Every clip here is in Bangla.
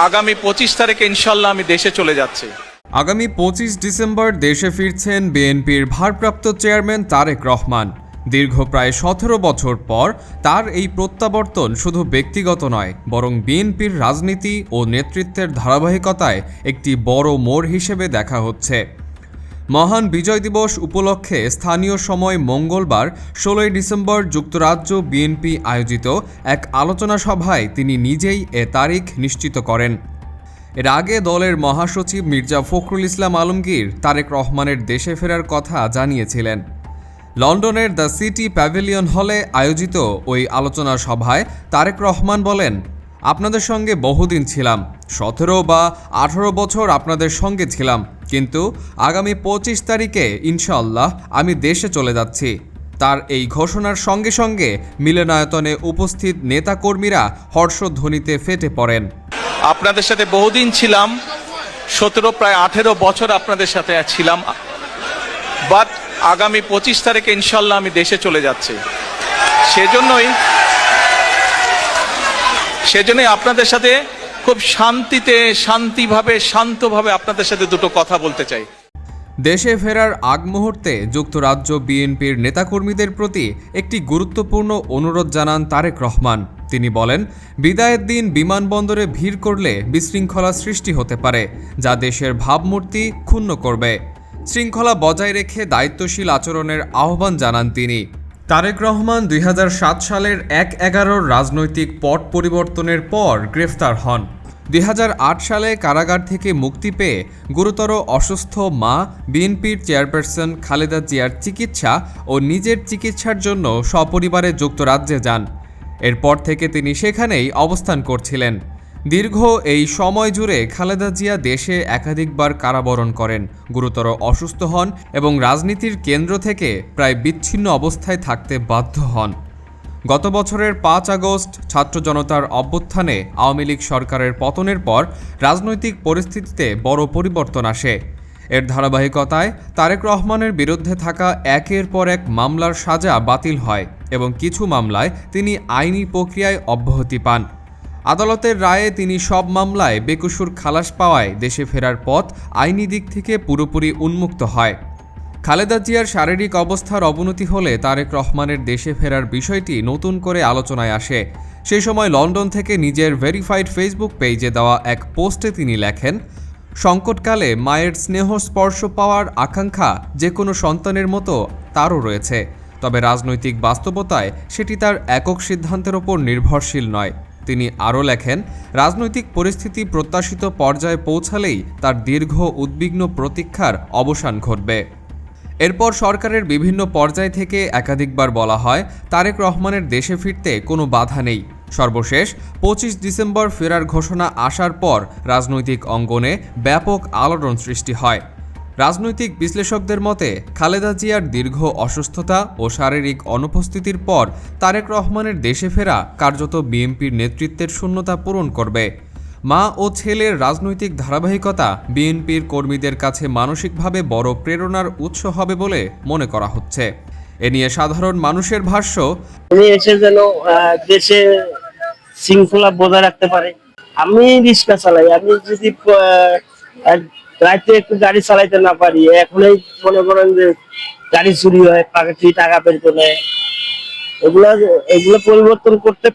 আগামী 25 তারিখে ইনশাল্লাহ আমি দেশে চলে যাচ্ছি। আগামী 25 ডিসেম্বর দেশে ফিরছেন বিএনপির ভারপ্রাপ্ত চেয়ারম্যান তারেক রহমান। দীর্ঘ প্রায় 17 বছর পর তার এই প্রত্যাবর্তন শুধু ব্যক্তিগত নয়, বরং বিএনপির রাজনীতি ও নেতৃত্বের ধারাবাহিকতায় একটি বড় মোড় হিসেবে দেখা হচ্ছে। মহান বিজয় দিবস উপলক্ষে স্থানীয় সময় মঙ্গলবার 16 ডিসেম্বর যুক্তরাজ্য বিএনপি আয়োজিত এক আলোচনা সভায় তিনি নিজেই এ তারিখ নিশ্চিত করেন। এর আগে দলের মহাসচিব মির্জা ফখরুল ইসলাম আলমগীর তারেক রহমানের দেশে ফেরার কথা জানিয়েছিলেন। লন্ডনের দ্য সিটি প্যাভিলিয়ন হলে আয়োজিত ওই আলোচনা সভায় তারেক রহমান বলেন, আপনাদের সঙ্গে বহুদিন ছিলাম, 17 বা 18 বছর আপনাদের সঙ্গে ছিলাম, কিন্তু আগামী 25 তারিখে ইনশাআল্লাহ আমি দেশে চলে যাচ্ছি। তার এই ঘোষণার সঙ্গে সঙ্গে মিলনায়তনে উপস্থিত নেতাকর্মীরা হর্ষধ্বনিতে ফেটে পড়েন। আপনাদের সাথে বহুদিন ছিলাম, 17 প্রায় 18 বছর আপনাদের সাথে ছিলাম, বাট আগামী 25 তারিখে ইনশাল্লাহ আমি দেশে চলে যাচ্ছি। সেজন্যই আপনাদের সাথে খুব শান্তভাবে আপনাদের সাথে দুটো কথা বলতে চাই। দেশে ফেরার আগ মুহূর্তে যুক্তরাজ্য বিএনপির নেতাকর্মীদের প্রতি একটি গুরুত্বপূর্ণ অনুরোধ জানান তারেক রহমান। তিনি বলেন, বিদায়ের দিন বিমানবন্দরে ভিড় করলে বিশৃঙ্খলা সৃষ্টি হতে পারে, যা দেশের ভাবমূর্তি ক্ষুণ্ণ করবে। শৃঙ্খলা বজায় রেখে দায়িত্বশীল আচরণের আহ্বান জানান তিনি। তারেক রহমান 2007 সালের 1/11 রাজনৈতিক পট পরিবর্তনের পর গ্রেফতার হন। 2008 সালে কারাগার থেকে মুক্তি পেয়ে গুরুতর অসুস্থ মা, বিএনপির চেয়ারপারসন খালেদা জিয়ার চিকিৎসা ও নিজের চিকিৎসার জন্য সপরিবারে যুক্তরাজ্যে যান। এরপর থেকে তিনি সেখানেই অবস্থান করছিলেন। দীর্ঘ এই সময় জুড়ে খালেদা জিয়া দেশে একাধিকবার কারাবরণ করেন, গুরুতর অসুস্থ হন এবং রাজনীতির কেন্দ্র থেকে প্রায় বিচ্ছিন্ন অবস্থায় থাকতে বাধ্য হন। গত বছরের 5 আগস্ট ছাত্র জনতার অভ্যুত্থানে আওয়ামী লীগ সরকারের পতনের পর রাজনৈতিক পরিস্থিতিতে বড় পরিবর্তন আসে। এর ধারাবাহিকতায় তারেক রহমানের বিরুদ্ধে থাকা একের পর এক মামলার সাজা বাতিল হয় এবং কিছু মামলায় তিনি আইনি প্রক্রিয়ায় অব্যাহতি পান। আদালতের রায়ে তিনি সব মামলায় বেকসুর খালাস পাওয়ায় দেশে ফেরার পথ আইনি দিক থেকে পুরোপুরি উন্মুক্ত হয়। খালেদা জিয়ার শারীরিক অবস্থার অবনতি হলে তারেক রহমানের দেশে ফেরার বিষয়টি নতুন করে আলোচনায় আসে। সেই সময় লন্ডন থেকে নিজের ভেরিফাইড ফেসবুক পেজে দেওয়া এক পোস্টে তিনি লেখেন, সংকটকালে মায়ের স্নেহ স্পর্শ পাওয়ার আকাঙ্ক্ষা যে কোনো সন্তানের মতো তারও রয়েছে, তবে রাজনৈতিক বাস্তবতায় সেটি তার একক সিদ্ধান্তের ওপর নির্ভরশীল নয়। তিনি আরও লেখেন, রাজনৈতিক পরিস্থিতি প্রত্যাশিত পর্যায়ে পৌঁছালেই তার দীর্ঘ উদ্বিগ্ন প্রতীক্ষার অবসান ঘটবে। এরপর সরকারের বিভিন্ন পর্যায় থেকে একাধিকবার বলা হয় তারেক রহমানের দেশে ফিরতে কোনো বাধা নেই। সর্বশেষ 25 ডিসেম্বর ফেরার ঘোষণা আসার পর রাজনৈতিক অঙ্গনে ব্যাপক আলোড়ন সৃষ্টি হয়। রাজনৈতিক বিশ্লেষকদের মতে খালেদা জিয়ার দীর্ঘ অসুস্থতা ও শারীরিক অনুপস্থিতির পর তারেক রহমানের দেশে ফেরা কার্যত বিএনপির নেতৃত্বের শূন্যতা পূরণ করবে। মা ও ছেলের রাজনৈতিক ধারাবাহিকতা বিএনপির কর্মীদের কাছে মানসিকভাবে বড় প্রেরণার উৎস হবে বলে মনে করা হচ্ছে। এ নিয়ে সাধারণ মানুষের ভাষ্য, উনি এসে যেন দেশে শৃঙ্খলা বজায় রাখতে পারে। আমি রিক্সা চালাই, আমি যদি রাতে একটু গাড়ি চালাইতে না পারি, এখনই মনে করেন যে গাড়ি চুরি হয়, পাখি টাকা বের করে, এগুলো পরিবর্তন করতে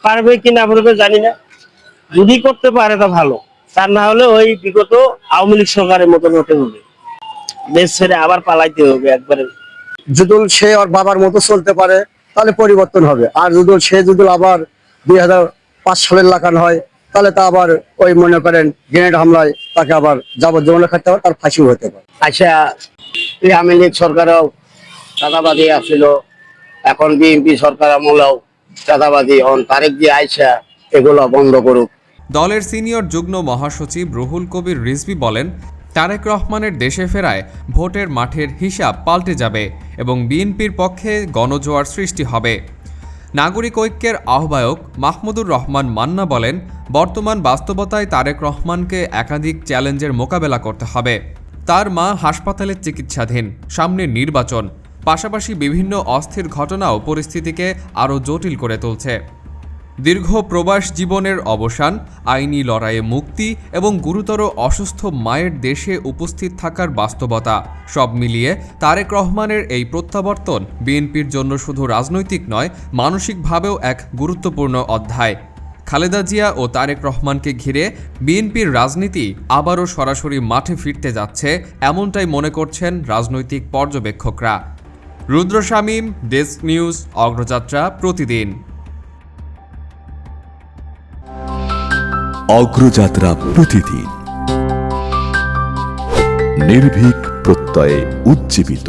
পারবে কি না পারবে জানি না। যদি করতে পারে তা ভালো, তার না হলে ওই বিগত আওয়ামী লীগ সরকারের মতন হতে হবে, দেশ ছেড়ে আবার পালাইতে হবে একবারে। যদি সে ওর বাবার মতো চলতে পারে তাহলে পরিবর্তন হবে, আর যদি আবার 2005 সালের লাগান হয় তাহলে তা আবার ওই মনে করেন গ্রেনেড হামলায় তাকে আবার যাবজ্জীবনে খাটতে হবে, তার ফাঁসিও হতে পারে। আচ্ছা, আওয়ামী লীগ সরকারও চাঁদাবাদী আসছিল, এখন বিএনপি সরকার আমলেও চাঁদাবাদী হন, তারেক দিয়ে আইসা এগুলো বন্ধ করুক। দলের সিনিয়র যুগ্ম মহাসচিব রুহুল কবির রিজভী বলেন, তারেক রহমানের দেশে ফেরায় ভোটের মাঠের হিসাব পাল্টে যাবে এবং বিএনপির পক্ষে গণজোয়ার সৃষ্টি হবে। নাগরিক ঐক্যের আহ্বায়ক মাহমুদুর রহমান মান্না বলেন, বর্তমান বাস্তবতায় তারেক রহমানকে একাধিক চ্যালেঞ্জের মোকাবেলা করতে হবে। তার মা হাসপাতালে চিকিৎসাধীন, সামনে নির্বাচন, পাশাপাশি বিভিন্ন অস্থির ঘটনাও পরিস্থিতিকে আরও জটিল করে তুলছে। দীর্ঘ প্রবাস জীবনের অবসান, আইনি লড়াইয়ে মুক্তি এবং গুরুতর অসুস্থ মায়ের দেশে উপস্থিত থাকার বাস্তবতা সব মিলিয়ে তারেক রহমানের এই প্রত্যাবর্তন বিএনপির জন্য শুধু রাজনৈতিক নয়, মানসিকভাবেও এক গুরুত্বপূর্ণ অধ্যায়। খালেদা জিয়া ও তারেক রহমানকে ঘিরে বিএনপির রাজনীতি আবারও সরাসরি মাঠে ফিরতে যাচ্ছে, এমনটাই মনে করছেন রাজনৈতিক পর্যবেক্ষকরা। রুদ্র শামীম, ডেস্ক নিউজ, অগ্রযাত্রা প্রতিদিন। অগ্রযাত্রা প্রতিদিন, নির্ভীক প্রত্যয়ে উজ্জীবিত।